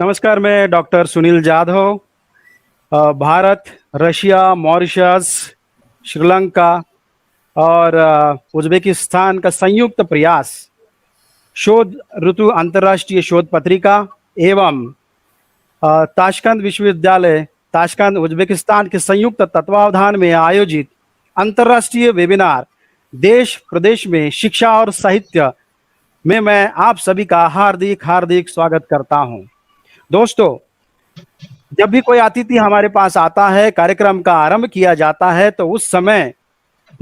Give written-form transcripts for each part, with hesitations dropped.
नमस्कार, मैं doctor Sunil Jadhav. Bharat, Russia, Mauritius, Sri Lanka और उज़्बेकिस्तान का संयुक्त प्रयास शोध ऋतु अंतर्राष्ट्रीय शोध पत्रिका एवं ताशकंद विश्वविद्यालय ताशकंद उज़्बेकिस्तान के संयुक्त तत्वावधान में आयोजित अंतर्राष्ट्रीय वेबिनार देश प्रदेश में शिक्षा और साहित्य में मैं आप सभी का हार्दिक हार्दिक स्वागत करता हूं। दोस्तों, जब भी कोई अतिथि हमारे पास आता है, कार्यक्रम का आरंभ किया जाता है, तो उस समय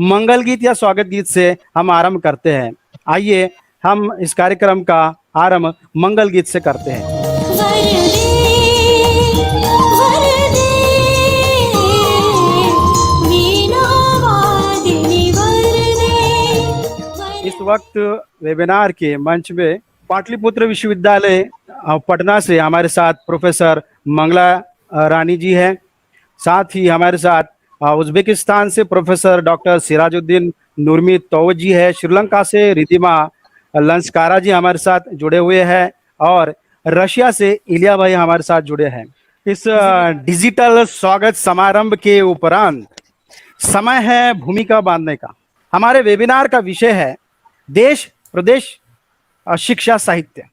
मंगल गीत या स्वागत गीत से हम आरंभ करते हैं। आइए हम इस कार्यक्रम का आरंभ मंगल गीत से करते हैं। इस वक्त वेबिनार के मंच में पाटलिपुत्र विश्वविद्यालय पटना से हमारे साथ प्रोफेसर मंगला रानी जी हैं। साथ ही हमारे साथ उज़्बेकिस्तान से प्रोफेसर डॉक्टर सिराजुद्दीन नूरमी तोवज जी है। श्रीलंका से रिदिमा लंस्कारा जी हमारे साथ जुड़े हुए हैं और रशिया से इलिया भाई हमारे साथ जुड़े हैं। इस डिजिटल स्वागत समारंभ के उपरांत समय है भूमिका बांधने का। हमारे वेबिनार का विषय है देश प्रदेश शिक्षा साहित्य।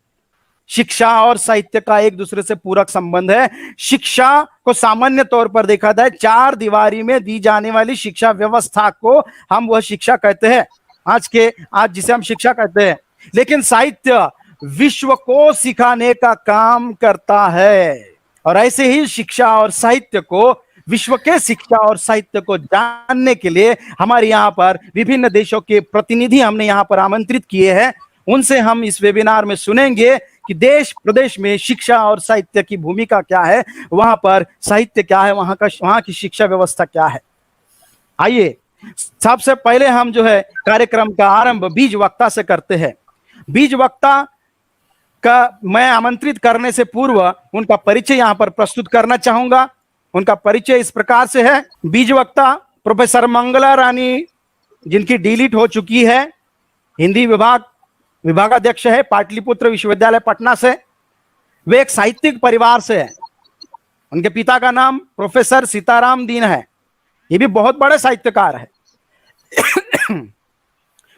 शिक्षा और साहित्य का एक दूसरे से पूरक संबंध है। शिक्षा को सामान्य तौर पर देखा जाए, चार दीवारी में दी जाने वाली शिक्षा व्यवस्था को हम वह शिक्षा कहते हैं, आज जिसे हम शिक्षा कहते हैं। लेकिन साहित्य विश्व को सिखाने का काम करता है और ऐसे ही शिक्षा और साहित्य को, विश्व के शिक्षा और साहित्य को जानने के लिए हमारे यहाँ पर विभिन्न देशों के प्रतिनिधि हमने यहाँ पर आमंत्रित किए हैं। उनसे हम इस वेबिनार में सुनेंगे कि देश प्रदेश में शिक्षा और साहित्य की भूमिका क्या है, वहां पर साहित्य क्या है, वहां की शिक्षा व्यवस्था क्या है। आइए सबसे पहले हम जो है कार्यक्रम का आरंभ बीज वक्ता से करते हैं। बीज वक्ता का मैं आमंत्रित करने से पूर्व उनका परिचय यहाँ पर प्रस्तुत करना चाहूंगा। उनका परिचय इस प्रकार से है। बीज वक्ता प्रोफेसर मंगला रानी, जिनकी डीलिट हो चुकी है, हिंदी विभागाध्यक्ष है पाटलिपुत्र विश्वविद्यालय पटना से। वे एक साहित्यिक परिवार से है। उनके पिता का नाम प्रोफेसर सीताराम दीन है, ये भी बहुत बड़े साहित्यकार है।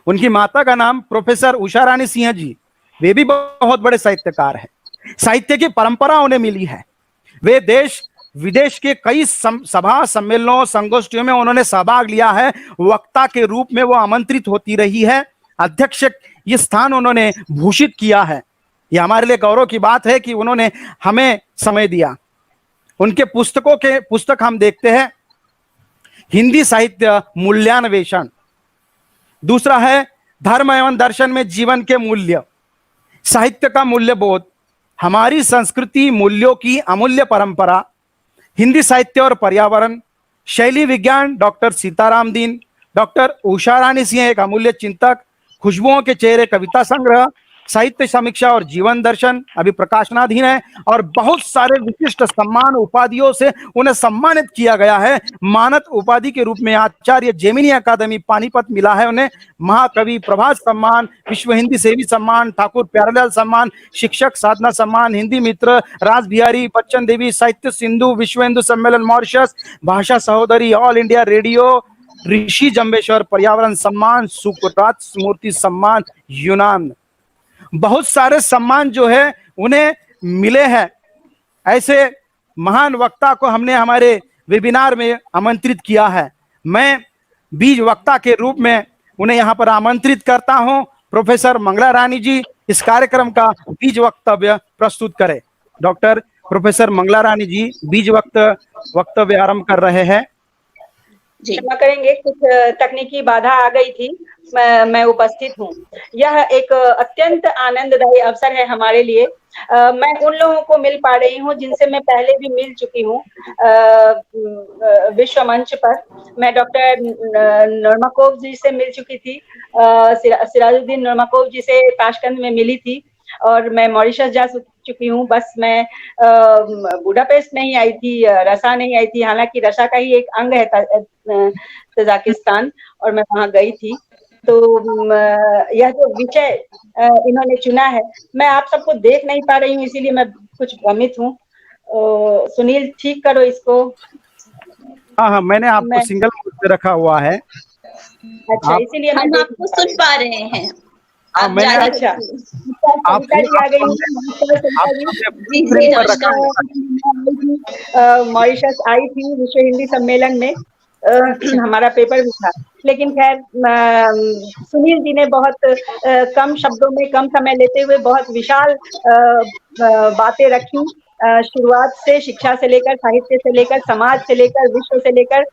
उनकी माता का नाम प्रोफेसर उषा रानी सिंह जी, वे भी बहुत बड़े साहित्यकार है। साहित्य की परंपरा उन्हें मिली है। वे देश विदेश के कई सभा सम्मेलनों संगोष्ठियों में उन्होंने सहभाग लिया है। वक्ता के रूप में वो आमंत्रित होती रही है। अध्यक्ष ये स्थान उन्होंने भूषित किया है। ये हमारे लिए गौरव की बात है कि उन्होंने हमें समय दिया। उनके पुस्तक हम देखते हैं, हिंदी साहित्य मूल्यांवेषण। दूसरा है धर्म एवं दर्शन में जीवन के मूल्य, साहित्य का मूल्य बोध, हमारी संस्कृति मूल्यों की अमूल्य परंपरा, हिंदी साहित्य और पर्यावरण, शैली विज्ञान डॉक्टर सीताराम दीन, डॉक्टर उषा रानी सिंह एक अमूल्य चिंतक, खुशबुओं के चेहरे कविता संग्रह, साहित्य समीक्षा और जीवन दर्शन अभी प्रकाशनाधीन है और बहुत सारे विशिष्ट सम्मान उपाधियों से उन्हें सम्मानित किया गया है। मानद उपाधि के रूप में आचार्य जेमिनी अकादमी पानीपत मिला है उन्हें, महाकवि प्रभात सम्मान, विश्व हिंदी सेवी सम्मान, ठाकुर प्यारेलाल सम्मान, शिक्षक साधना सम्मान, हिंदी मित्र राज बिहारी बच्चन देवी, साहित्य सिंधु, विश्व हिंदू सम्मेलन मॉरिशस, भाषा सहोदरी, ऑल इंडिया रेडियो, ऋषि जम्बेश्वर पर्यावरण सम्मान, सुकरात स्मृति सम्मान, यूनान। बहुत सारे सम्मान जो है उन्हें मिले हैं। ऐसे महान वक्ता को हमने हमारे वेबिनार में आमंत्रित किया है। मैं बीज वक्ता के रूप में उन्हें यहाँ पर आमंत्रित करता हूँ। प्रोफेसर मंगला रानी जी इस कार्यक्रम का बीज वक्तव्य प्रस्तुत करें। डॉक्टर प्रोफेसर मंगला रानी जी बीज वक्तव्य आरंभ कर रहे हैं। क्षमा करेंगे, कुछ तकनीकी बाधा आ गई थी। मैं उपस्थित हूँ। यह एक अत्यंत आनंददायी अवसर है हमारे लिए। मैं उन लोगों को मिल पा रही हूँ जिनसे मैं पहले भी मिल चुकी हूँ विश्व मंच पर। मैं डॉक्टर नर्माकोव जी से मिल चुकी थी, सिराजुद्दीन नर्माकोव जी से ताशकंद में मिली थी और मैं मॉरिशस जा चुकी हूँ। बस मैं बुडापेस्ट नहीं आई थी, रसा नहीं आई थी। हालांकि रसा का ही एक अंग है तजाकिस्तान, और मैं वहां गई थी। तो यह जो विषय इन्होंने चुना है, मैं आप सबको देख नहीं पा रही हूँ, इसीलिए मैं कुछ भ्रमित हूँ। सुनील ठीक करो इसको। हाँ हाँ, मैंने आपको मैं सिंगल मोड पे रखा हुआ है। अच्छा, आप इसीलिए मैं हम देख नहीं आपको पा सुन रही पा रहे हैं, हाँ, आप मैंने जारी हूँ। अच्छा, रखिए। आप सविता जी आ गई हैं। नमस्कार सविता जी। आपने जी अपनी जी स्क्रीन पर रखा है। नमस्कार। मॉरिशस आई थी विश्व हिंदी सम्मेलन में। अच्छा हमारा पेपर भी था, लेकिन खैर सुनील जी ने बहुत कम शब्दों में कम समय लेते हुए बहुत विशाल बातें रखी। शुरुआत से शिक्षा से लेकर साहित्य से लेकर समाज से लेकर विश्व से लेकर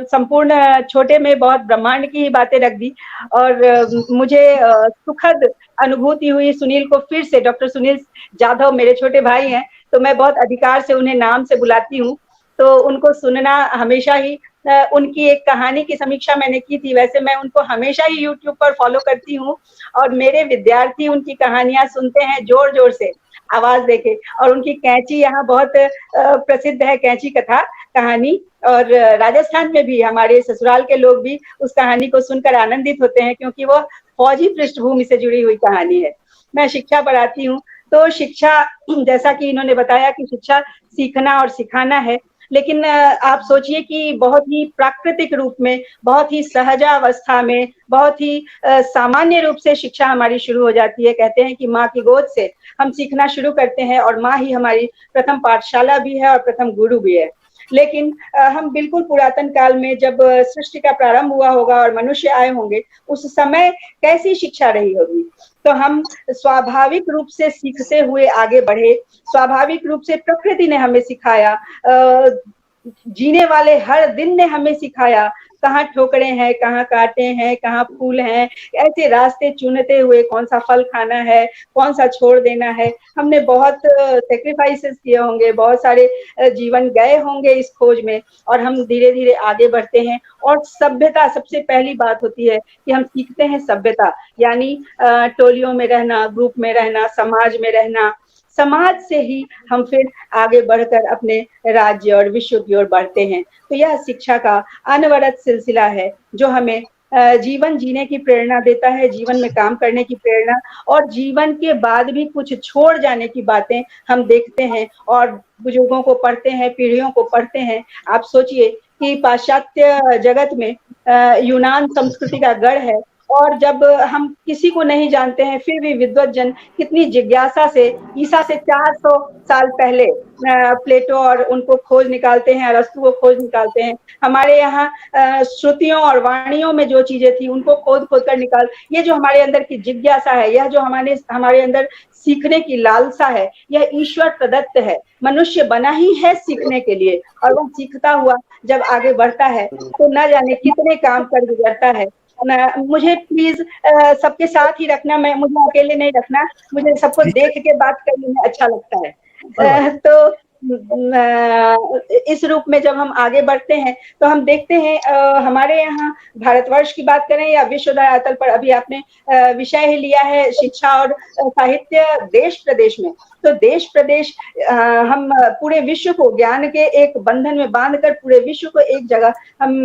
संपूर्ण छोटे में बहुत ब्रह्मांड की ही बातें रख दी। और मुझे सुखद अनुभूति हुई सुनील को फिर से, डॉक्टर सुनील जाधव मेरे छोटे भाई हैं, तो मैं बहुत अधिकार से उन्हें नाम से बुलाती हूँ। तो उनको सुनना हमेशा ही उनकी एक कहानी की समीक्षा मैंने की थी, वैसे मैं उनको हमेशा ही यूट्यूब पर फॉलो करती हूँ और मेरे विद्यार्थी उनकी कहानियां सुनते हैं जोर जोर से, आवाज देके। और उनकी कैंची यहाँ बहुत प्रसिद्ध है, कैंची कथा कहानी। और राजस्थान में भी हमारे ससुराल के लोग भी उस कहानी को सुनकर आनंदित होते हैं, क्योंकि वो फौजी पृष्ठभूमि से जुड़ी हुई कहानी है। मैं शिक्षा पढ़ाती हूँ, तो शिक्षा, जैसा कि इन्होंने बताया कि शिक्षा सीखना और सिखाना है, लेकिन आप सोचिए कि बहुत ही प्राकृतिक रूप में, बहुत ही सहजावस्था में, बहुत ही सामान्य रूप से शिक्षा हमारी शुरू हो जाती है। कहते हैं कि माँ की गोद से हम सीखना शुरू करते हैं और माँ ही हमारी प्रथम पाठशाला भी है और प्रथम गुरु भी है। लेकिन हम बिल्कुल पुरातन काल में जब सृष्टि का प्रारंभ हुआ होगा और मनुष्य आए होंगे, उस समय कैसी शिक्षा रही होगी? तो हम स्वाभाविक रूप से सीखते हुए आगे बढ़े, स्वाभाविक रूप से प्रकृति ने हमें सिखाया, जीने वाले हर दिन ने हमें सिखाया, कहाँ ठोकरे हैं, कहाँ कांटे हैं, कहाँ फूल हैं, ऐसे रास्ते चुनते हुए कौन सा फल खाना है, कौन सा छोड़ देना है। हमने बहुत सेक्रीफाइसेस किए होंगे, बहुत सारे जीवन गए होंगे इस खोज में, और हम धीरे धीरे आगे बढ़ते हैं। और सभ्यता सबसे पहली बात होती है कि हम सीखते हैं सभ्यता, यानी टोलियों में रहना, ग्रुप में रहना, समाज में रहना। समाज से ही हम फिर आगे बढ़कर अपने राज्य और विश्व की ओर बढ़ते हैं। तो यह शिक्षा का अनवरत सिलसिला है, जो हमें जीवन जीने की प्रेरणा देता है, जीवन में काम करने की प्रेरणा, और जीवन के बाद भी कुछ छोड़ जाने की बातें हम देखते हैं और बुजुर्गों को पढ़ते हैं, पीढ़ियों को पढ़ते हैं। आप सोचिए कि पाश्चात्य जगत में यूनान संस्कृति का गढ़ है, और जब हम किसी को नहीं जानते हैं, फिर भी विद्वत जन कितनी जिज्ञासा से ईसा से 400 साल पहले प्लेटो और उनको खोज निकालते हैं, अरस्तु को खोज निकालते हैं। हमारे यहाँ श्रुतियों और वाणियों में जो चीजें थी उनको खोद खोद कर निकाल, ये जो हमारे अंदर की जिज्ञासा है, यह जो हमारे अंदर सीखने की लालसा है, यह ईश्वर प्रदत्त है। मनुष्य बना ही है सीखने के लिए, और वह सीखता हुआ जब आगे बढ़ता है तो न जाने कितने काम कर गुजरता है। मुझे प्लीज सबके साथ ही रखना, मैं मुझे अकेले नहीं रखना, मुझे सबको ठीक है, देख के बात करने में अच्छा लगता है। कोई बात तो इस रूप में जब हम आगे बढ़ते हैं तो हम देखते हैं हमारे यहाँ भारतवर्ष की बात करें या विश्व धरातल पर, अभी आपने विषय ही लिया है शिक्षा और साहित्य देश प्रदेश में, तो देश प्रदेश हम पूरे विश्व को ज्ञान के एक बंधन में बांधकर पूरे विश्व को एक जगह, हम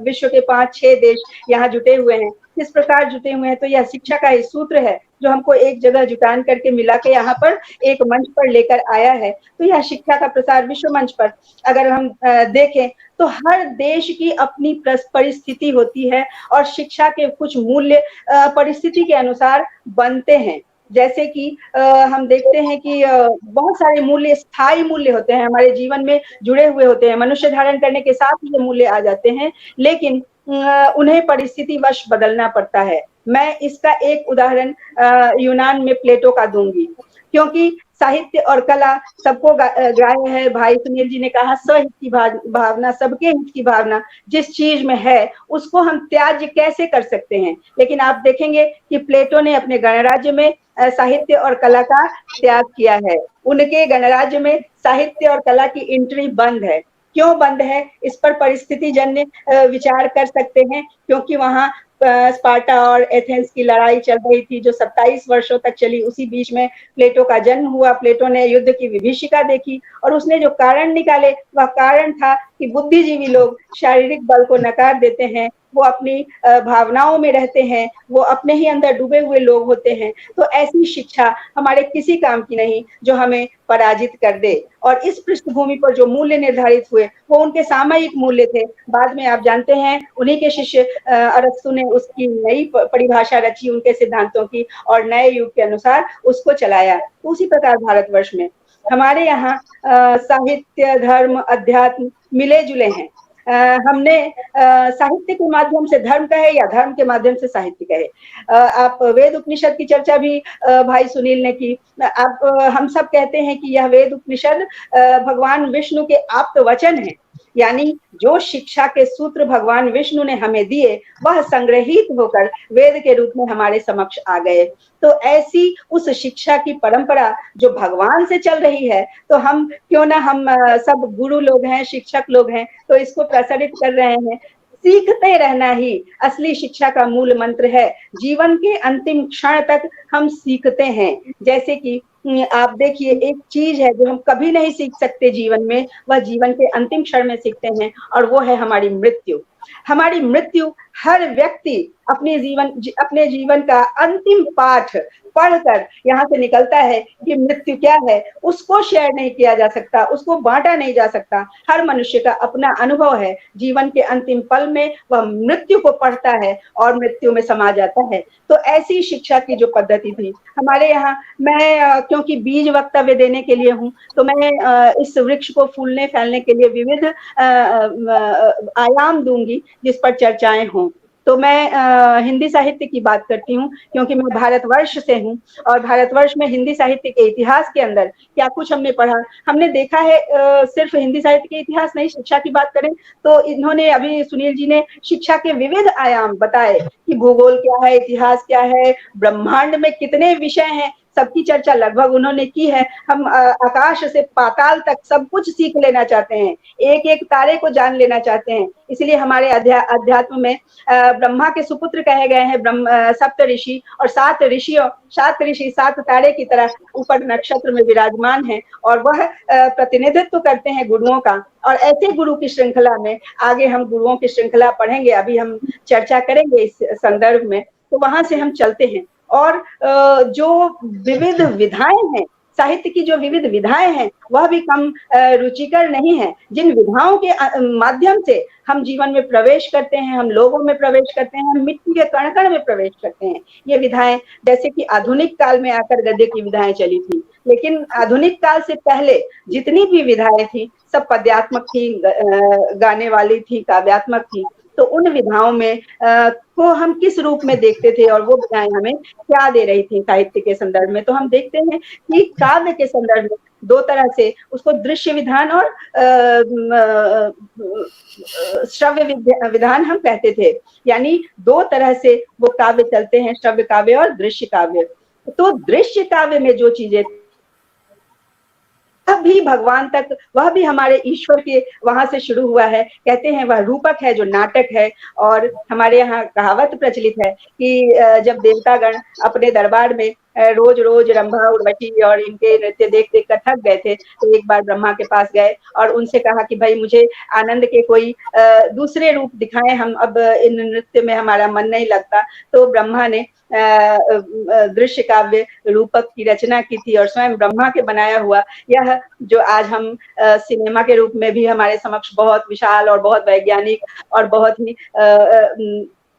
विश्व के 5-6 देश यहाँ जुटे हुए हैं। किस प्रकार जुटे हुए हैं? तो यह शिक्षा का ही सूत्र है जो हमको एक जगह जुटान करके मिला के यहाँ पर एक मंच पर लेकर आया है। तो यह शिक्षा का प्रसार विश्व मंच पर अगर हम देखें तो हर देश की अपनी परिस्थिति होती है, और शिक्षा के कुछ मूल्य परिस्थिति के अनुसार बनते हैं। जैसे कि हम देखते हैं कि बहुत सारे मूल्य स्थायी मूल्य होते हैं, हमारे जीवन में जुड़े हुए होते हैं, मनुष्य धारण करने के साथ ही ये मूल्य आ जाते हैं, लेकिन उन्हें परिस्थिति वश बदलना पड़ता है। मैं इसका एक उदाहरण यूनान में प्लेटो का दूंगी, क्योंकि साहित्य और कला सबको ग्राह्य है। भाई सुनील जी ने कहा स्वहित की भावना, सबके हित की भावना जिस चीज में है उसको हम त्याज्य कैसे कर सकते हैं? लेकिन आप देखेंगे कि प्लेटो ने अपने गणराज्य में साहित्य और कला का त्याग किया है। उनके गणराज्य में साहित्य और कला की एंट्री बंद है। क्यों बंद है, इस पर परिस्थिति जन्य विचार कर सकते हैं, क्योंकि वहां स्पार्टा और एथेंस की लड़ाई चल रही थी जो 27 वर्षों तक चली। उसी बीच में प्लेटो का जन्म हुआ। प्लेटो ने युद्ध की विभीषिका देखी और उसने जो कारण निकाले वह कारण था कि बुद्धिजीवी लोग शारीरिक बल को नकार देते हैं, वो अपनी भावनाओं में रहते हैं, वो अपने ही अंदर डूबे हुए लोग होते हैं। तो ऐसी शिक्षा हमारे किसी काम की नहीं जो हमें पराजित कर दे। और इस पृष्ठभूमि पर जो मूल्य निर्धारित हुए वो उनके सामयिक मूल्य थे। बाद में आप जानते हैं उन्हीं के शिष्य अरस्तु ने उसकी नई परिभाषा रची उनके सिद्धांतों की और नए युग के अनुसार उसको चलाया। तो उसी प्रकार भारतवर्ष में हमारे यहाँ साहित्य, धर्म, अध्यात्म मिले जुले हैं। हमने साहित्य के माध्यम से धर्म कहे या धर्म के माध्यम से साहित्य कहे। आप वेद उपनिषद की चर्चा भी भाई सुनील ने की। आप हम सब कहते हैं कि यह वेद उपनिषद भगवान विष्णु के आप्त वचन है, यानी जो शिक्षा के सूत्र भगवान विष्णु ने हमें दिए वह संग्रहित होकर वेद के रूप में हमारे समक्ष आ गए। तो ऐसी उस शिक्षा की परंपरा जो भगवान से चल रही है, तो हम क्यों ना हम सब गुरु लोग हैं, शिक्षक लोग हैं, तो इसको प्रसारित कर रहे हैं। सीखते रहना ही असली शिक्षा का मूल मंत्र है। जीवन के अंतिम क्षण तक हम सीखते हैं। जैसे कि आप देखिए एक चीज है जो हम कभी नहीं सीख सकते जीवन में, वह जीवन के अंतिम क्षण में सीखते हैं और वो है हमारी मृत्यु। हमारी मृत्यु हर व्यक्ति अपने जीवन का अंतिम पाठ पढ़कर यहाँ से निकलता है कि मृत्यु क्या है, उसको शेयर नहीं किया जा सकता, उसको बांटा नहीं जा सकता। हर मनुष्य का अपना अनुभव है। जीवन के अंतिम पल में वह मृत्यु को पढ़ता है और मृत्यु में समा जाता है। तो ऐसी शिक्षा की जो पद्धति थी हमारे यहाँ, मैं क्योंकि बीज वक्तव्य देने के लिए हूँ, तो मैं इस वृक्ष को फूलने फैलने के लिए विविध आयाम दूंगी जिस पर चर्चाएं हों। तो मैं हिंदी साहित्य की बात करती हूँ क्योंकि मैं भारतवर्ष से हूँ और भारतवर्ष में हिंदी साहित्य के इतिहास के अंदर क्या कुछ हमने पढ़ा, हमने देखा है। सिर्फ हिंदी साहित्य के इतिहास नहीं, शिक्षा की बात करें तो इन्होंने अभी सुनील जी ने शिक्षा के विविध आयाम बताए कि भूगोल क्या है, इतिहास क्या है, ब्रह्मांड में कितने विषय हैं, सबकी चर्चा लगभग उन्होंने की है। हम आकाश से पाताल तक सब कुछ सीख लेना चाहते हैं, एक एक तारे को जान लेना चाहते हैं। इसलिए हमारे अध्यात्म में ब्रह्मा के सुपुत्र कहे गए हैं सप्त ऋषि, और सात ऋषि सात तारे की तरह ऊपर नक्षत्र में विराजमान हैं और वह प्रतिनिधित्व करते हैं गुरुओं का। और ऐसे गुरु की श्रृंखला में आगे हम गुरुओं की श्रृंखला पढ़ेंगे, अभी हम चर्चा करेंगे इस संदर्भ में, तो वहां से हम चलते हैं। और जो विविध विधाएं हैं, साहित्य की जो विविध विधाएं हैं वह भी कम रुचिकर नहीं है। जिन विधाओं के माध्यम से हम जीवन में प्रवेश करते हैं, हम लोगों में प्रवेश करते हैं, हम मिट्टी के कण कण में प्रवेश करते हैं, ये विधाएं जैसे कि आधुनिक काल में आकर गद्य की विधाएं चली थी, लेकिन आधुनिक काल से पहले जितनी भी विधाएं थी सब पद्यात्मक थी, गाने वाली थी, काव्यात्मक थी। तो उन विधाओं में को हम किस रूप में देखते थे और वो विधाएं हमें क्या दे रही थी साहित्य के संदर्भ में। तो हम देखते हैं कि काव्य के संदर्भ में दो तरह से उसको दृश्य विधान और श्रव्य विधान हम कहते थे, यानी दो तरह से वो काव्य चलते हैं, श्रव्य काव्य और दृश्य काव्य। तो दृश्य काव्य में जो चीजें वह भी भगवान तक, वह भी हमारे ईश्वर के वहां से शुरू हुआ है। कहते हैं वह रूपक है जो नाटक है। और हमारे यहाँ कहावत प्रचलित है कि जब देवतागण अपने दरबार में रोज रोज रंभा उर्वशी और इनके नृत्य देख देख कर थक गए थे, तो एक बार ब्रह्मा के पास गए और उनसे कहा कि भाई मुझे आनंद के कोई दूसरे रूप दिखाएं, हम अब इन नृत्य में हमारा मन नहीं लगता। तो ब्रह्मा ने दृश्य काव्य रूपक की रचना की थी और स्वयं ब्रह्मा के बनाया हुआ यह जो आज हम सिनेमा के रूप में भी हमारे समक्ष बहुत विशाल और बहुत वैज्ञानिक और बहुत ही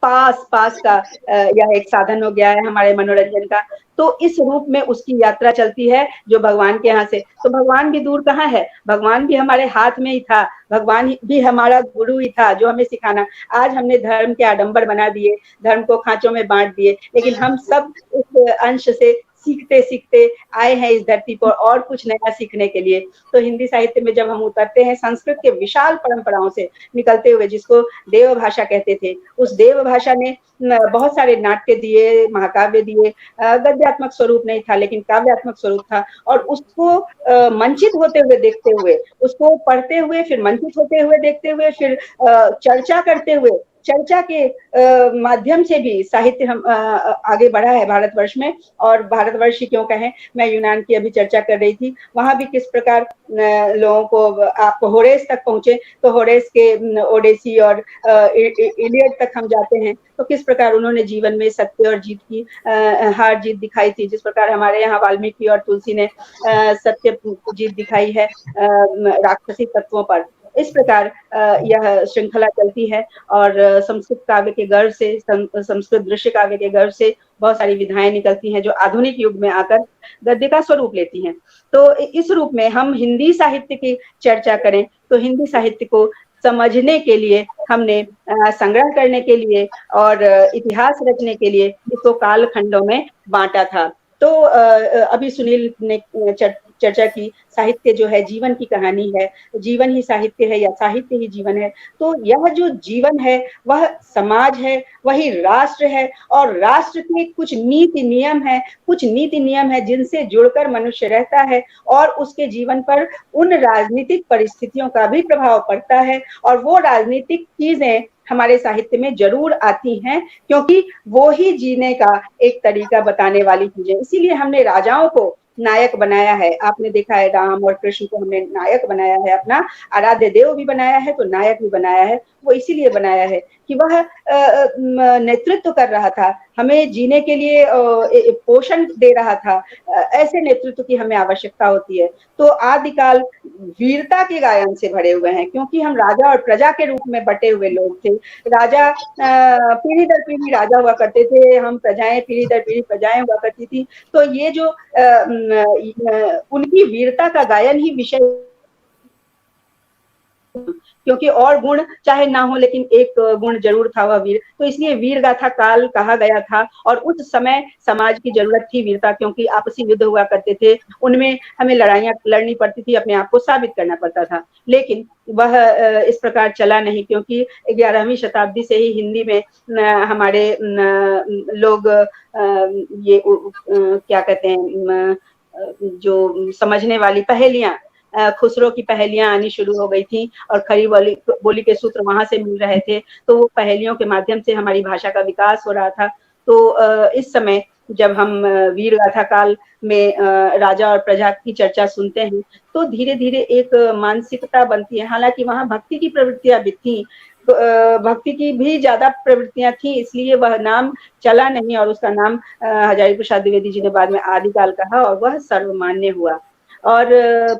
पास का यह एक साधन हो गया है हमारे मनोरंजन का। तो इस रूप में उसकी यात्रा चलती है जो भगवान के यहाँ से। तो भगवान भी दूर कहाँ है, भगवान भी हमारे हाथ में ही था, भगवान भी हमारा गुरु ही था जो हमें सिखाना। आज हमने धर्म के आडंबर बना दिए, धर्म को खांचों में बांट दिए, लेकिन हम सब उस अंश से सीखते सीखते आए हैं इस धरती पर और कुछ नया सीखने के लिए। तो हिंदी साहित्य में जब हम उतरते हैं संस्कृत के विशाल परंपराओं से निकलते हुए, जिसको देव भाषा कहते थे, उस देव भाषा ने बहुत सारे नाट्य दिए, महाकाव्य दिए। गद्यात्मक स्वरूप नहीं था लेकिन काव्यात्मक स्वरूप था। और उसको मंचित होते हुए देखते हुए, उसको पढ़ते हुए, फिर मंचित होते हुए देखते हुए, फिर चर्चा करते हुए चर्चा के माध्यम से भी साहित्य हम आगे बढ़ा है भारतवर्ष में। और भारतवर्ष ही क्यों कहें, मैं यूनान की अभी चर्चा कर रही थी, वहां भी किस प्रकार लोगों को, आप होरेस तक पहुंचे तो होरेस के ओडेसी और इलियड तक हम जाते हैं तो किस प्रकार उन्होंने जीवन में सत्य और जीत की हार जीत दिखाई थी। जिस प्रकार हमारे यहाँ वाल्मीकि और तुलसी ने सत्य जीत दिखाई है राक्षसी तत्वों पर, इस प्रकार यह श्रृंखला चलती है। और संस्कृत काव्य के गर्भ से, संस्कृत दृश्य काव्य के गर्भ से बहुत सारी विधाएं निकलती हैं जो आधुनिक युग में आकर गद्य का स्वरूप लेती हैं। तो इस रूप में हम हिंदी साहित्य की चर्चा करें तो हिंदी साहित्य को समझने के लिए हमने संग्रह करने के लिए और इतिहास रचने के लिए इसको काल खंडों में बांटा था। तो अभी सुनील ने चर्चा की, साहित्य जो है जीवन की कहानी है, जीवन ही साहित्य है या साहित्य ही जीवन है। तो यह जो जीवन है वह समाज है, वही राष्ट्र है, और राष्ट्र के कुछ नीति नियम है जिनसे जुड़कर मनुष्य रहता है और उसके जीवन पर उन राजनीतिक परिस्थितियों का भी प्रभाव पड़ता है। और वो राजनीतिक चीजें हमारे साहित्य में जरूर आती हैं क्योंकि वो ही जीने का एक तरीका बताने वाली चीजें। इसीलिए हमने राजाओं को नायक बनाया है। आपने देखा है राम और कृष्ण को हमने नायक बनाया है, अपना आराध्य देव भी बनाया है तो नायक भी बनाया है। वो इसीलिए बनाया है कि वह नेतृत्व कर रहा था, हमें जीने के लिए पोषण दे रहा था। ऐसे नेतृत्व की हमें आवश्यकता होती है। तो आदिकाल वीरता के गायन से भरे हुए हैं क्योंकि हम राजा और प्रजा के रूप में बटे हुए लोग थे। राजा पीढ़ी दर पीढ़ी राजा हुआ करते थे, हम प्रजाएं पीढ़ी दर पीढ़ी प्रजाएं हुआ करती थी। तो ये जो उनकी वीरता का गायन ही विषय, क्योंकि और गुण चाहे ना हो लेकिन एक गुण जरूर था वह वीर, तो इसलिए वीर गाथा काल कहा गया था। और उस समय समाज की जरूरत थी वीरता, क्योंकि आपसी युद्ध हुआ करते थे, उनमें हमें लड़ाइयां लड़नी पड़ती थी, अपने आप को साबित करना पड़ता था। लेकिन वह इस प्रकार चला नहीं क्योंकि 11वीं शताब्दी से ही हिंदी में हमारे लोग ये क्या कहते हैं, जो समझने वाली पहेलियां, खुसरो की पहेलियां आनी शुरू हो गई थी और खरी बोली के सूत्र वहां से मिल रहे थे। तो वो पहेलियों के माध्यम से हमारी भाषा का विकास हो रहा था। तो इस समय जब हम वीर गाथा काल में राजा और प्रजा की चर्चा सुनते हैं तो धीरे धीरे एक मानसिकता बनती है। हालांकि वहां भक्ति की प्रवृत्तियां भी थी, भक्ति की भी ज्यादा प्रवृत्तियां थी, इसलिए वह नाम चला नहीं और उसका नाम हजारी प्रसाद द्विवेदी जी ने बाद में आदिकाल कहा और वह सर्वमान्य हुआ। और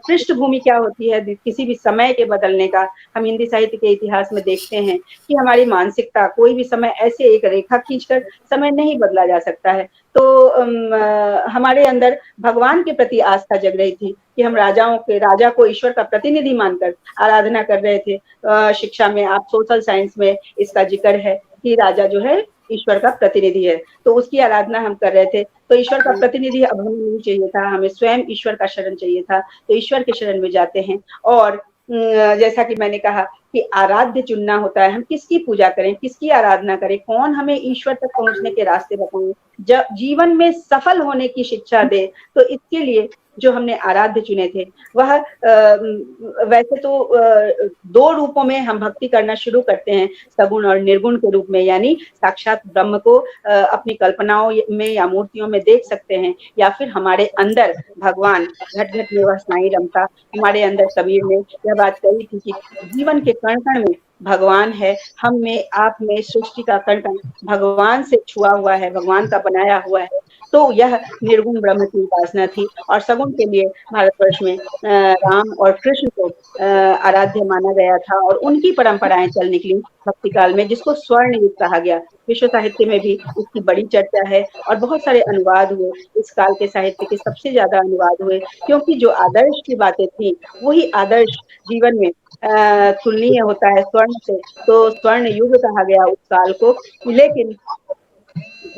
पृष्ठभूमि क्या होती है किसी भी समय के बदलने का, हम हिंदी साहित्य के इतिहास में देखते हैं कि हमारी मानसिकता, कोई भी समय ऐसे एक रेखा खींचकर समय नहीं बदला जा सकता है। तो हमारे अंदर भगवान के प्रति आस्था जग रही थी कि हम राजा को ईश्वर का प्रतिनिधि मानकर आराधना कर रहे थे। शिक्षा में, आप सोशल साइंस में इसका जिक्र है कि राजा जो है ईश्वर का प्रतिनिधि है, तो उसकी आराधना हम कर रहे थे। तो ईश्वर का प्रतिनिधि अब हमें नहीं चाहिए था, हमें स्वयं ईश्वर का शरण चाहिए था। तो ईश्वर के शरण में जाते हैं और जैसा कि मैंने कहा कि आराध्य चुनना होता है, हम किसकी पूजा करें, किसकी आराधना करें, कौन हमें ईश्वर तक पहुंचने के रास्ते बताए, जब जीवन में सफल होने की शिक्षा दे। तो इसके लिए जो हमने आराध्य चुने थे वह वैसे तो दो रूपों में हम भक्ति करना शुरू करते हैं, सगुण और निर्गुण के रूप में, यानी साक्षात ब्रह्म को अपनी कल्पनाओं में या मूर्तियों में देख सकते हैं, या फिर हमारे अंदर भगवान घट घट में वह साईं रमता। हमारे अंदर कबीर ने यह बात कही थी कि जीवन के कण कण में भगवान है, हम में, आप में, सृष्टि का कण कण भगवान से छुआ हुआ है, भगवान का बनाया हुआ है। तो यह निर्गुण ब्रह्म की उपासना थी। और सगुण के लिए भारतवर्ष में राम और कृष्ण को आराध्य माना गया था और उनकी परंपराएं चल निकली भक्ति काल में, जिसको स्वर्ण युग कहा गया। विश्व साहित्य में भी इसकी बड़ी चर्चा है और बहुत सारे अनुवाद हुए, इस काल के साहित्य के सबसे ज्यादा अनुवाद हुए, क्योंकि जो आदर्श की बातें थी वही आदर्श जीवन में तुलनीय होता है स्वर्ण से। तो स्वर्ण युग कहा गया उस काल को। लेकिन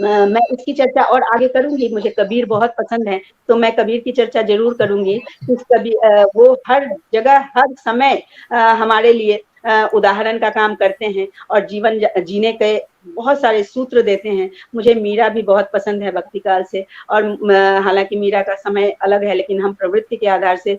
मैं इसकी चर्चा और आगे करूंगी, मुझे कबीर बहुत पसंद है तो मैं कबीर की चर्चा जरूर करूंगी। कबीर वो हर जगह हर समय हमारे लिए उदाहरण का काम करते हैं और जीवन जीने के बहुत सारे सूत्र देते हैं। मुझे मीरा भी बहुत पसंद है भक्ति काल से, और हालांकि मीरा का समय अलग है, लेकिन हम प्रवृत्ति के आधार से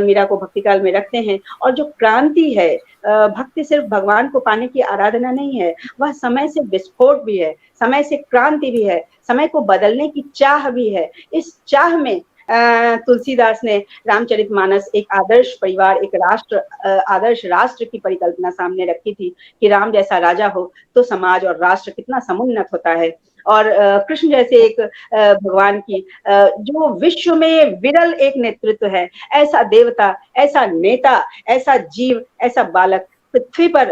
मीरा को भक्ति काल में रखते हैं। और जो क्रांति है, भक्ति सिर्फ भगवान को पाने की आराधना नहीं है, वह समय से विस्फोट भी है, समय से क्रांति भी है, समय को बदलने की चाह भी है। इस चाह में तुलसीदास ने रामचरितमानस एक आदर्श परिवार, एक राष्ट्र, आदर्श राष्ट्र की परिकल्पना सामने रखी थी कि राम जैसा राजा हो तो समाज और राष्ट्र कितना समुन्नत होता है। और कृष्ण जैसे एक भगवान की जो विश्व में विरल एक नेतृत्व है, ऐसा देवता, ऐसा नेता, ऐसा जीव, ऐसा बालक पृथ्वी पर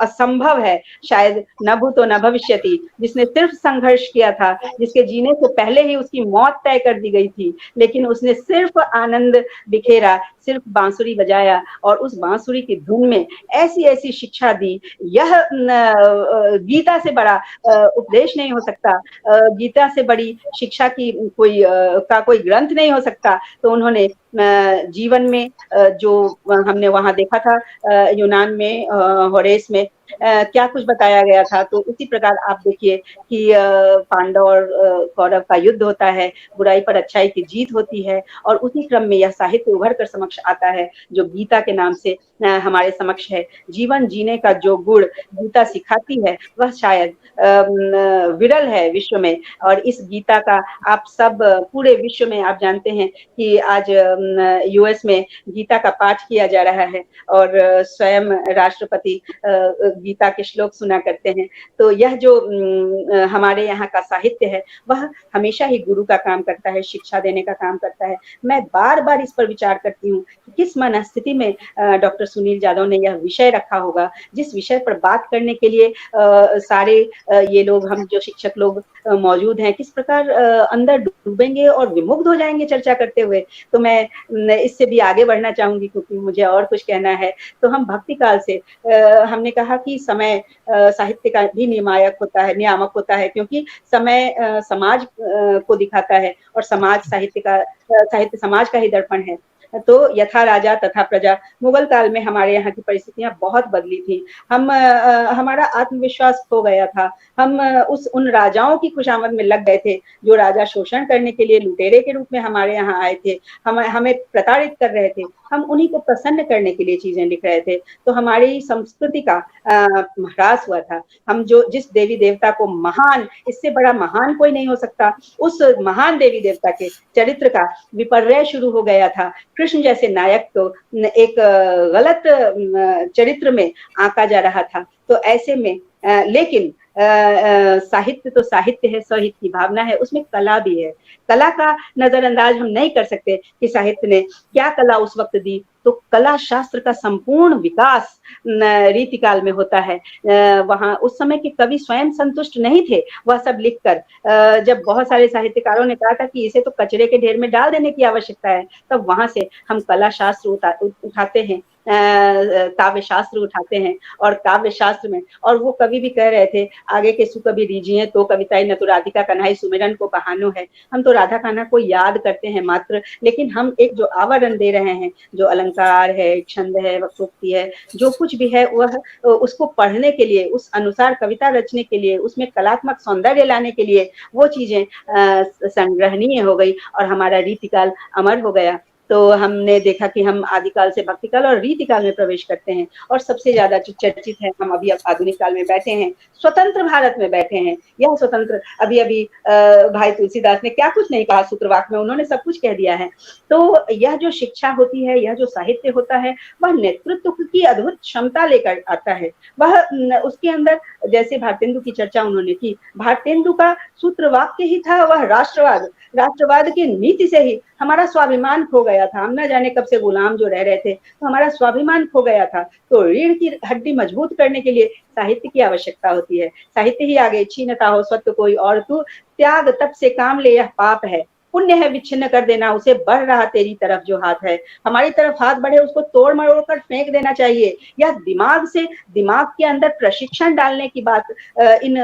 असंभव है, शायद न भूतो न भविष्यति, जिसने सिर्फ संघर्ष किया था, जिसके जीने से पहले ही उसकी मौत तय कर दी गई थी, लेकिन उसने सिर्फ आनंद बिखेरा, सिर्फ बांसुरी बजाया और उस बांसुरी की धुन में ऐसी ऐसी शिक्षा दी। यह गीता से बड़ा उपदेश नहीं हो सकता, गीता से बड़ी शिक्षा की कोई ग्रंथ नहीं हो सकता। तो उन्होंने जीवन में जो हमने वहां देखा था यूनान में, होरेस में क्या कुछ बताया गया था, तो उसी प्रकार आप देखिए कि पांडव और कौरव का युद्ध होता है, बुराई पर अच्छाई की जीत होती है, और उसी क्रम में यह साहित्य उभर कर समक्ष आता है जो गीता के नाम से हमारे समक्ष है। जीवन जीने का जो गुण गीता सिखाती है वह शायद विरल है विश्व में, और इस गीता का आप सब पूरे विश्व में आप जानते हैं कि आज यूएस में गीता का पाठ किया जा रहा है, और स्वयं राष्ट्रपति गीता के श्लोक सुना करते हैं। तो यह जो हमारे यहाँ का साहित्य है वह हमेशा ही गुरु का काम करता है, शिक्षा देने का काम करता है। मैं बार बार इस पर विचार करती हूँ कि किस मनस्थिति में डॉक्टर सुनील जादव ने यह विषय रखा होगा, जिस विषय पर बात करने के लिए सारे ये लोग, हम जो शिक्षक लोग मौजूद हैं, किस प्रकार अंदर डूबेंगे और विमुग्ध हो जाएंगे चर्चा करते हुए। तो मैं इससे भी आगे बढ़ना चाहूंगी क्योंकि मुझे और कुछ कहना है। तो हम भक्ति काल से हमने कहा कि समय साहित्य का भी नियामक होता है, क्योंकि समय समाज को दिखाता है, और साहित्य समाज का ही दर्पण है। तो यथा राजा तथा प्रजा, मुगल काल में हमारे यहाँ की परिस्थितियां बहुत बदली थी। हमारा आत्मविश्वास खो गया था, हम उन राजाओं की खुशामद में लग गए थे जो राजा शोषण करने के लिए लुटेरे के रूप में हमारे यहाँ आए थे, हमें प्रताड़ित कर रहे थे, हम उन्हीं को प्रसन्न करने के लिए चीजें लिख रहे थे। तो हमारी संस्कृति का ह्रास हुआ था। हम जिस देवी देवता को महान, इससे बड़ा महान कोई नहीं हो सकता, उस महान देवी देवता के चरित्र का विपर्य शुरू हो गया था। कृष्ण जैसे नायक तो एक गलत चरित्र में आंका जा रहा था। तो ऐसे में लेकिन साहित्य तो साहित्य है, स्वहित की भावना है, उसमें कला भी है। कला का नजरअंदाज हम नहीं कर सकते कि साहित्य ने क्या कला उस वक्त दी। तो कला शास्त्र का संपूर्ण विकास रीतिकाल में होता है। वहां उस समय के कवि स्वयं संतुष्ट नहीं थे, वह सब लिखकर जब बहुत सारे साहित्यकारों ने कहा था कि इसे तो कचरे के ढेर में डाल देने की आवश्यकता है, तब वहां से हम कला शास्त्र उठाते हैं, काव्य शास्त्र उठाते हैं। और काव्य शास्त्र में, और वो कवि भी कह रहे थे, आगे के सुकवि रीझिए तो कविताई न तो राधिका कन्हई सुमिरन को बहानो है। हम तो राधा कान्हा को याद करते हैं मात्र, लेकिन हम एक जो आवरण दे रहे हैं, जो अलंकार है, छंद है, वक्रोक्ति है, जो कुछ भी है, वह उसको पढ़ने के लिए, उस अनुसार कविता रचने के लिए, उसमें कलात्मक सौंदर्य लाने के लिए वो चीजें संग्रहणीय हो गई और हमारा रीतिकाल अमर हो गया। तो हमने देखा कि हम आदिकाल से भक्तिकाल और रीतिकाल में प्रवेश करते हैं, और सबसे ज्यादा जो चर्चित है, हम अभी आधुनिक काल में बैठे हैं, स्वतंत्र भारत में बैठे हैं। यह स्वतंत्र, अभी भाई तुलसीदास ने क्या कुछ नहीं कहा सूत्रवाक में, उन्होंने सब कुछ कह दिया है। तो यह जो शिक्षा होती है, यह जो साहित्य होता है, वह नेतृत्व की अद्भुत क्षमता लेकर आता है। वह उसके अंदर, जैसे भारतेंदु की चर्चा उन्होंने की, भारतेंदु का सूत्रवाक्य ही था वह राष्ट्रवाद की नीति से ही हमारा स्वाभिमान खो गया था। हम न जाने कब से गुलाम जो रह रहे थे, तो हमारा स्वाभिमान खो गया था। तो रीढ़ की हड्डी मजबूत करने के लिए साहित्य की आवश्यकता होती है। साहित्य ही आगे, छीनता हो स्वत्व कोई और तू, त्याग तप से काम ले यह पाप है, पुण्य है विच्छिन्न कर देना उसे, बढ़ रहा तेरी तरफ जो हाथ है। हमारी तरफ हाथ बढ़े उसको तोड़ मरोड़ कर फेंक देना चाहिए। यह दिमाग के अंदर प्रशिक्षण डालने की बात इन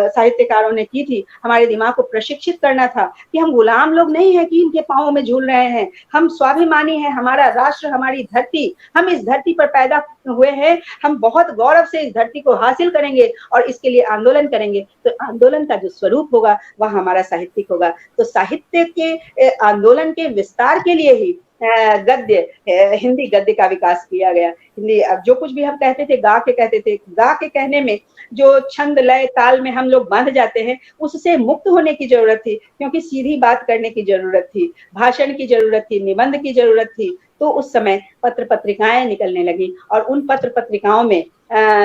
साहित्यकारों ने की थी। हमारे दिमाग को प्रशिक्षित करना था कि हम गुलाम लोग नहीं है कि इनके पांवों में झूल रहे हैं, हम स्वाभिमानी हैं, हमारा राष्ट्र, हमारी धरती, हम इस धरती पर पैदा हुए हैं, हम बहुत गौरव से इस धरती को हासिल करेंगे और इसके लिए आंदोलन करेंगे, तो आंदोलन का जो स्वरूप होगा वह हमारा साहित्यिक होगा। तो साहित्य के आंदोलन के विस्तार के लिए ही गद्य, हिंदी गद्य का विकास किया गया। हिंदी, अब जो कुछ भी हम कहते थे, गा के कहते थे, गा के कहने में जो छंद लय ताल में हम लोग बांध जाते हैं, उससे मुक्त होने की जरूरत थी, क्योंकि सीधी बात करने की जरूरत थी, भाषण की जरूरत थी, निबंध की जरूरत थी। तो उस समय पत्र पत्रिकाएं निकलने लगी और उन पत्र पत्रिकाओं में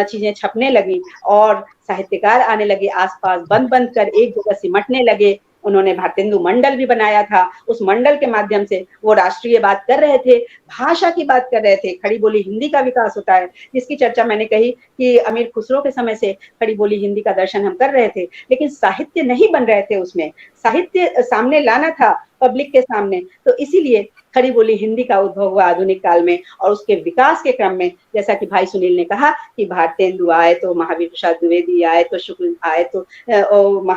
चीजें छपने लगी और साहित्यकार आने लगे, आसपास बंद बंद कर एक जगह सिमटने लगे। उन्होंने भारतेंदु मंडल भी बनाया था, उस मंडल के माध्यम से वो राष्ट्रीय बात कर रहे थे, भाषा की बात कर रहे थे, खड़ी बोली हिंदी का विकास होता है, जिसकी चर्चा मैंने कही कि अमीर खुसरो के समय से खड़ी बोली हिंदी का दर्शन हम कर रहे थे, लेकिन साहित्य नहीं बन रहे थे, उसमें साहित्य सामने लाना था पब्लिक के सामने। तो इसीलिए खड़ी बोली हिंदी का उद्भव हुआ आधुनिक काल में, और उसके विकास के क्रम में, जैसा कि भाई सुनील ने कहा कि भारतेंदु आए तो महावीर प्रसाद द्विवेदी आए तो शुक्ल आए तो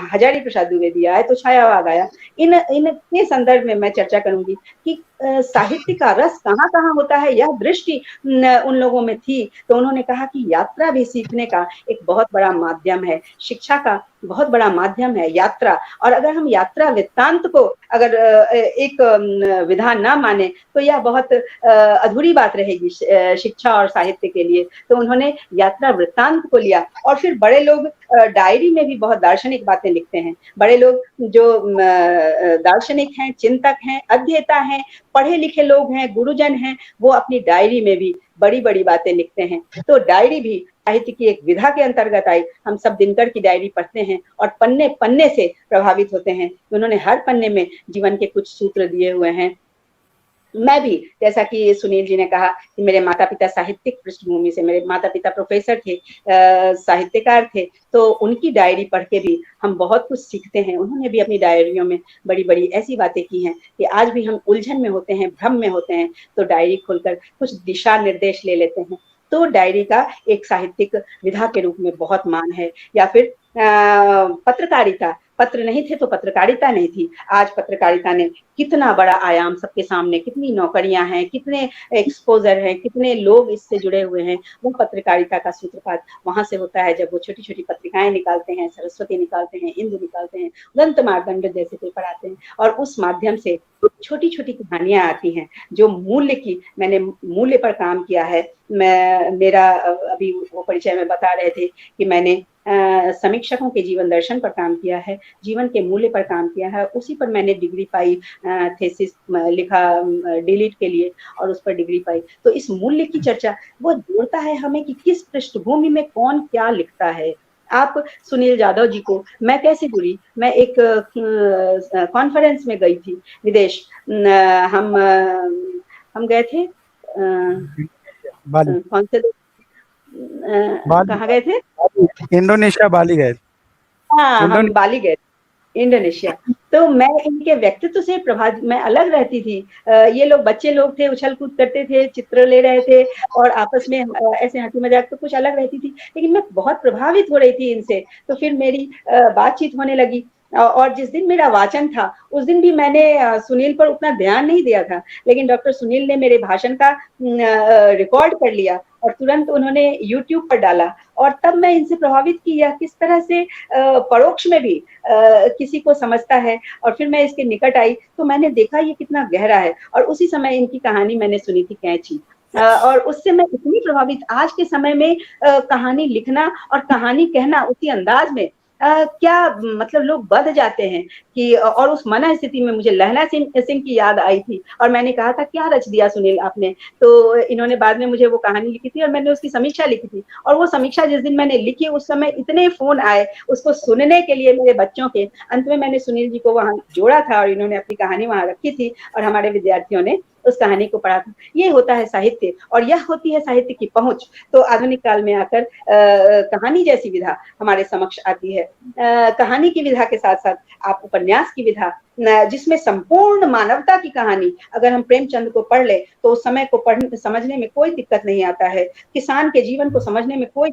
हजारी प्रसाद द्विवेदी आए तो छायावाग आया। इनके संदर्भ में मैं चर्चा करूंगी कि साहित्य का रस कहाँ कहाँ होता है, यह दृष्टि उन लोगों में थी। तो उन्होंने कहा कि यात्रा भी सीखने का एक बहुत बड़ा माध्यम है, शिक्षा का बहुत बड़ा माध्यम है यात्रा। और अगर हम यात्रा वृत्तांत को अगर एक विधान ना माने तो यह बहुत अधूरी बात रहेगी शिक्षा और साहित्य के लिए। तो उन्होंने यात्रा वृत्तांत को लिया, और फिर बड़े लोग डायरी में भी बहुत दार्शनिक बातें लिखते हैं। बड़े लोग जो दार्शनिक हैं, चिंतक हैं, अध्येता हैं, पढ़े लिखे लोग हैं, गुरुजन हैं, वो अपनी डायरी में भी बड़ी बड़ी बातें लिखते हैं। तो डायरी भी साहित्य की एक विधा के अंतर्गत आई। हम सब दिनकर की डायरी पढ़ते हैं और पन्ने पन्ने से प्रभावित होते हैं। उन्होंने हर पन्ने में जीवन के कुछ सूत्र दिए हुए हैं। मैं भी, जैसा कि सुनील जी ने कहा कि मेरे माता पिता साहित्यिक पृष्ठभूमि से, मेरे माता पिता प्रोफेसर थे, साहित्यकार थे, तो उनकी डायरी पढ़ के भी हम बहुत कुछ सीखते हैं। उन्होंने भी अपनी डायरियों में बड़ी बड़ी ऐसी बातें की हैं कि आज भी हम उलझन में होते हैं, भ्रम में होते हैं, तो डायरी खोलकर कुछ दिशा निर्देश ले लेते हैं। तो डायरी का एक साहित्यिक विधा के रूप में बहुत मान है। या फिर पत्रकारिता, पत्र नहीं थे तो पत्रकारिता नहीं थी। आज पत्रकारिता ने कितना बड़ा आयाम सबके सामने, कितनी नौकरियां हैं, कितने एक्सपोजर हैं, कितने लोग इससे जुड़े हुए हैं। वो पत्रकारिता का सूत्रपात वहां से होता है जब वो छोटी छोटी पत्रिकाएं निकालते हैं, सरस्वती निकालते हैं, इंदु निकालते हैं, उदंत मार्तंड जैसे पेपर आते हैं, और उस माध्यम से छोटी छोटी कहानियां आती हैं जो मूल्य की, मैंने मूल्य पर काम किया है। मेरा अभी वो परिचय में बता रहे थे कि मैंने समीक्षकों के जीवन दर्शन पर काम किया है, जीवन के मूल्य पर काम किया है, उसी पर मैंने डिग्री पाई, थेसिस लिखा डिलीट के लिए और उस पर डिग्री पाई। तो इस मूल्य की चर्चा वो जोड़ता है हमें कि किस पृष्ठभूमि में कौन क्या लिखता है। आप सुनील जाधव जी को मैं कैसे जुड़ी, मैं एक कॉन्फ्रेंस में गई थी विदेश, हम गए थे कौन से कहाँ गए थे, इंडोनेशिया, बाली गए। हाँ, हम बाली गए, इंडोनेशिया। तो मैं इनके व्यक्तित्व से प्रभावित, मैं अलग रहती थी। ये लोग बच्चे लोग थे, उछल कूद करते थे, चित्र ले रहे थे और आपस में ऐसे हंसी मजाक, तो कुछ अलग रहती थी, लेकिन मैं बहुत प्रभावित हो रही थी इनसे। तो फिर मेरी बातचीत होने लगी, और जिस दिन मेरा वाचन था उस दिन भी मैंने सुनील पर उतना ध्यान नहीं दिया था, लेकिन डॉक्टर सुनील ने मेरे भाषण का रिकॉर्ड कर लिया और तुरंत उन्होंने यूट्यूब पर डाला, और तब मैं इनसे प्रभावित की यह किस तरह से परोक्ष में भी किसी को समझता है। और फिर मैं इसके निकट आई तो मैंने देखा ये कितना गहरा है, और उसी समय इनकी कहानी मैंने सुनी थी, कैंची, और उससे मैं इतनी प्रभावित, आज के समय में कहानी लिखना और कहानी कहना उसी अंदाज में, क्या मतलब लोग बध जाते हैं कि, और उस मना स्थिति में मुझे लहना सिंह की याद आई थी, और मैंने कहा था क्या रच दिया सुनील आपने। तो इन्होंने बाद में मुझे वो कहानी लिखी थी और मैंने उसकी समीक्षा लिखी थी, और वो समीक्षा जिस दिन मैंने लिखी उस समय इतने फोन आए उसको सुनने के लिए मेरे बच्चों के। अंत में मैंने सुनील जी को वहां जोड़ा था और इन्होंने अपनी कहानी वहां रखी थी और हमारे विद्यार्थियों ने उस कहानी को पढ़ा था। ये होता है साहित्य, और यह होती है साहित्य की पहुंच। तो आधुनिक काल में आकर कहानी जैसी विधा हमारे समक्ष आती है। कहानी की विधा के साथ साथ आप उपन्यास की विधा जिसमें संपूर्ण मानवता की कहानी, अगर हम प्रेमचंद को पढ़ ले तो उस समय को पढ़ने समझने में कोई दिक्कत नहीं आता है। किसान के जीवन को समझने में कोई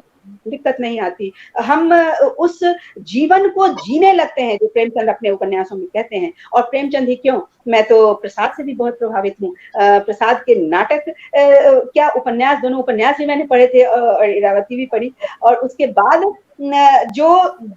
दिक्कत नहीं आती। हम उस जीवन को जीने लगते हैं जो प्रेमचंद अपने उपन्यासों में कहते हैं। और प्रेमचंद ही क्यों, मैं तो प्रसाद से भी बहुत प्रभावित हूँ। प्रसाद के नाटक क्या उपन्यास, दोनों उपन्यास भी मैंने पढ़े थे और इरावती भी पढ़ी। और उसके बाद जो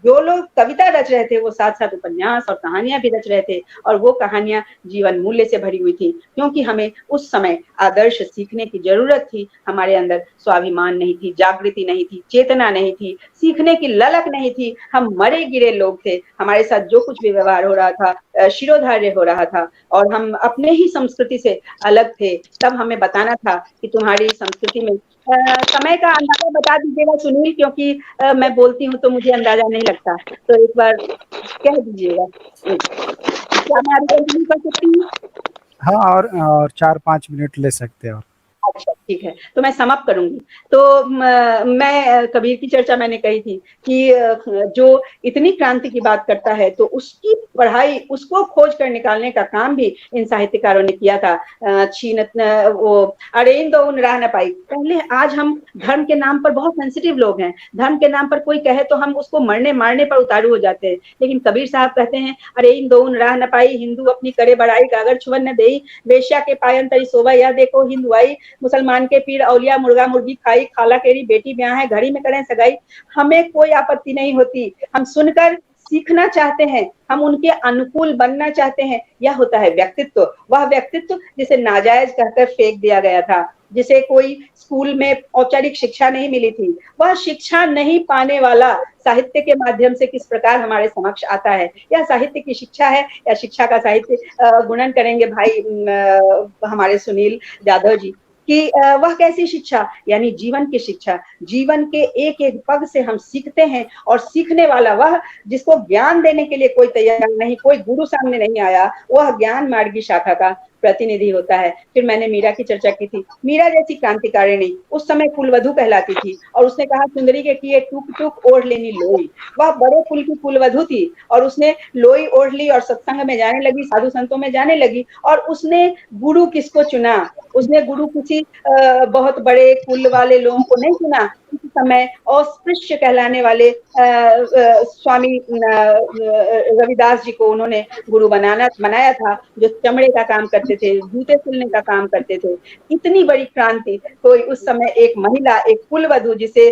जो लोग कविता रच रहे थे वो साथ साथ उपन्यास और कहानियां भी रच रहे थे, और वो कहानियां जीवन मूल्य से भरी हुई थी, क्योंकि हमें उस समय आदर्श सीखने की जरूरत थी। हमारे अंदर स्वाभिमान नहीं थी, जागृति नहीं थी, चेतना नहीं थी, सीखने की ललक नहीं थी। हम मरे गिरे लोग थे, हमारे साथ जो कुछ भी व्यवहार हो रहा था शिरोधार्य हो रहा था, और हम अपने ही संस्कृति से अलग थे। तब हमें बताना था कि तुम्हारी संस्कृति में समय का अंदाजा बता दीजिएगा सुनील, क्योंकि मैं बोलती हूँ तो मुझे अंदाजा नहीं लगता, तो एक बार कह दीजिएगा। क्या मैं आगे कंटिन्यू कर सकती हूँ? हाँ, और 4-5 मिनट ले सकते हैं और। अच्छा ठीक है, तो मैं समाप्त करूंगी। तो मैं कबीर की चर्चा मैंने कही थी कि जो इतनी क्रांति की बात करता है तो उसकी पढ़ाई, उसको खोज कर निकालने का काम भी इन साहित्यकारों ने किया था। वो अरेन दो उन राह न पाई, पहले आज हम धर्म के नाम पर बहुत सेंसिटिव लोग हैं, धर्म के नाम पर कोई कहे तो हम उसको मरने मारने पर उतारू हो जाते हैं, लेकिन कबीर साहब कहते हैं अरे इन दो उन राह न पाई, हिंदू अपनी करे बड़ाई, कागर छुवन न देई, वेश्या के पायन तरी सोवा, यह देखो हिंदू आई, मुसलमान के पीर औलिया मुर्गा मुर्गी खाई, खाला केरी बेटी ब्याह है, घड़ी में करें सगाई। हमें कोई आपत्ति नहीं होती, हम सुनकर सीखना चाहते हैं, हम उनके अनुकूल बनना चाहते हैं। यह होता है व्यक्तित्व, वह व्यक्तित्व जिसे नाजायज कहकर फेंक दिया गया था, जिसे कोई स्कूल में औपचारिक शिक्षा नहीं मिली थी, वह शिक्षा नहीं पाने वाला साहित्य के माध्यम से किस प्रकार हमारे समक्ष आता है। यह साहित्य की शिक्षा है या शिक्षा का साहित्य, गुणन करेंगे भाई हमारे सुनील यादव जी कि वह कैसी शिक्षा, यानी जीवन की शिक्षा। जीवन के एक एक पग से हम सीखते हैं, और सीखने वाला वह जिसको ज्ञान देने के लिए कोई तैयार नहीं, कोई गुरु सामने नहीं आया, वह ज्ञान मार्गी शाखा का प्रतिनिधि होता है। फिर मैंने मीरा की चर्चा की थी, मीरा जैसी क्रांतिकारिणी उस समय कुलवधु कहलाती थी, और उसने कहा सुंदरी के किए टूक टूक ओढ़ लेनी लोई। वह बड़े कुल की कुलवधु थी, और उसने लोई ओढ़ ली और सत्संग में जाने लगी, साधु संतों में जाने लगी, और उसने गुरु किसको चुना, उसने गुरु किसी बहुत बड़े कुल वाले लोगों को नहीं चुना। उस समय अस्पृश्य कहलाने वाले स्वामी रविदास जी को उन्होंने गुरु बनाया था, जो चमड़े का काम करते थे, जूते सिलने का काम करते थे। इतनी बड़ी क्रांति, तो उस समय एक महिला, एक कुलवधु जिसे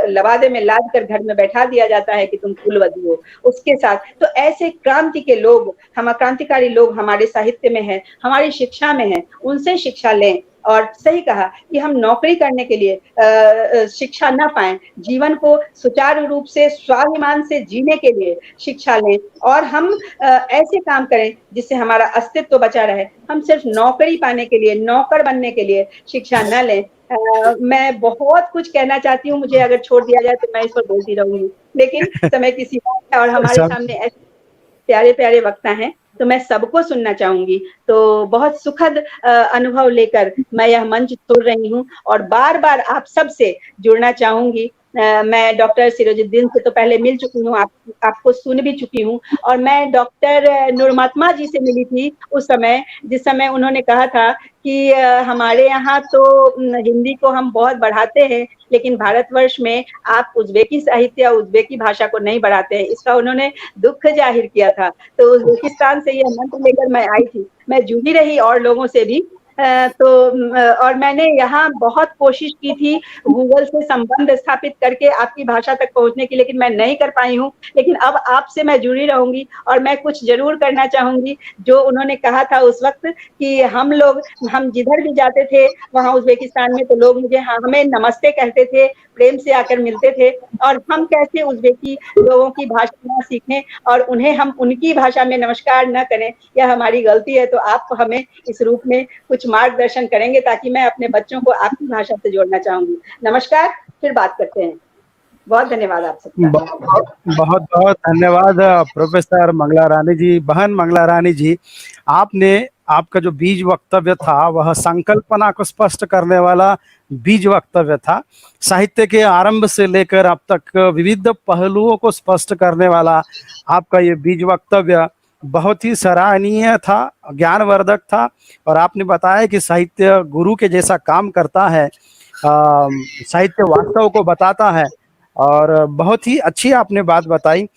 लवादे में लाद कर घर में बैठा दिया जाता है कि तुम कुलवधु हो, उसके साथ। तो ऐसे क्रांति के लोग, हम क्रांतिकारी लोग हमारे साहित्य में हैं, हमारी शिक्षा में हैं, उनसे शिक्षा लें। और सही कहा कि हम नौकरी करने के लिए शिक्षा ना पाएं, जीवन को सुचारू रूप से स्वाभिमान से जीने के लिए शिक्षा लें, और हम ऐसे काम करें जिससे हमारा अस्तित्व बचा रहे। हम सिर्फ नौकरी पाने के लिए, नौकर बनने के लिए शिक्षा न लें। मैं बहुत कुछ कहना चाहती हूँ, मुझे अगर छोड़ दिया जाए तो मैं इस पर बोलती रहूंगी, लेकिन समय की सीमा है और हमारे सब सामने ऐसे प्यारे प्यारे वक्ता हैं, तो मैं सबको सुनना चाहूंगी। तो बहुत सुखद अनुभव लेकर मैं यह मंच छोड़ रही हूँ, और बार बार आप सबसे जुड़ना चाहूंगी। मैं डॉक्टर सिराजुद्दीन से तो पहले मिल चुकी हूँ, आपको सुन भी चुकी हूँ, और मैं डॉक्टर नूरमात्मा जी से मिली थी उस समय, जिस समय उन्होंने कहा था कि हमारे यहाँ तो हिंदी को हम बहुत बढ़ाते हैं, लेकिन भारतवर्ष में आप उज़्बेकी साहित्य या उज़्बेकी भाषा को नहीं बढ़ाते हैं। इसका उन्होंने दुख जाहिर किया था। तो उज़्बेकिस्तान से यह मंत्र लेकर मैं आई थी, मैं जुड़ी रही और लोगों से भी। और मैंने यहाँ बहुत कोशिश की थी गूगल से संबंध स्थापित करके आपकी भाषा तक पहुंचने की, लेकिन मैं नहीं कर पाई हूँ। लेकिन अब आपसे मैं जुड़ी रहूंगी, और मैं कुछ जरूर करना चाहूंगी जो उन्होंने कहा था उस वक्त कि हम जिधर भी जाते थे वहाँ उज़्बेकिस्तान में, तो लोग हमें नमस्ते कहते थे, प्रेम से आकर मिलते थे, और हम कैसे उज़्बेकी लोगों की भाषा ना सीखें और उन्हें हम उनकी भाषा में नमस्कार न करें, यह हमारी गलती है। तो आप हमें इस रूप में कुछ मार्गदर्शन करेंगे, ताकि मैं अपने बच्चों को आपकी भाषा से जोड़ना चाहूंगी। नमस्कार, फिर बात करते हैं। बहुत धन्यवाद आप सबका। बहुत बहुत धन्यवाद प्रोफेसर मंगला रानी जी, बहन मंगला रानी जी। आपने, आपका जो बीज वक्तव्य था वह संकल्पना को स्पष्ट करने वाला बीज वक्तव्य था। साहित्य के आरंभ से लेकर अब तक विविध पहलुओं को स्पष्ट करने वाला आपका ये बीज वक्तव्य बहुत ही सराहनीय था, ज्ञानवर्धक था। और आपने बताया कि साहित्य गुरु के जैसा काम करता है, साहित्य वास्तव को बताता है। और बहुत ही अच्छी आपने बात बताई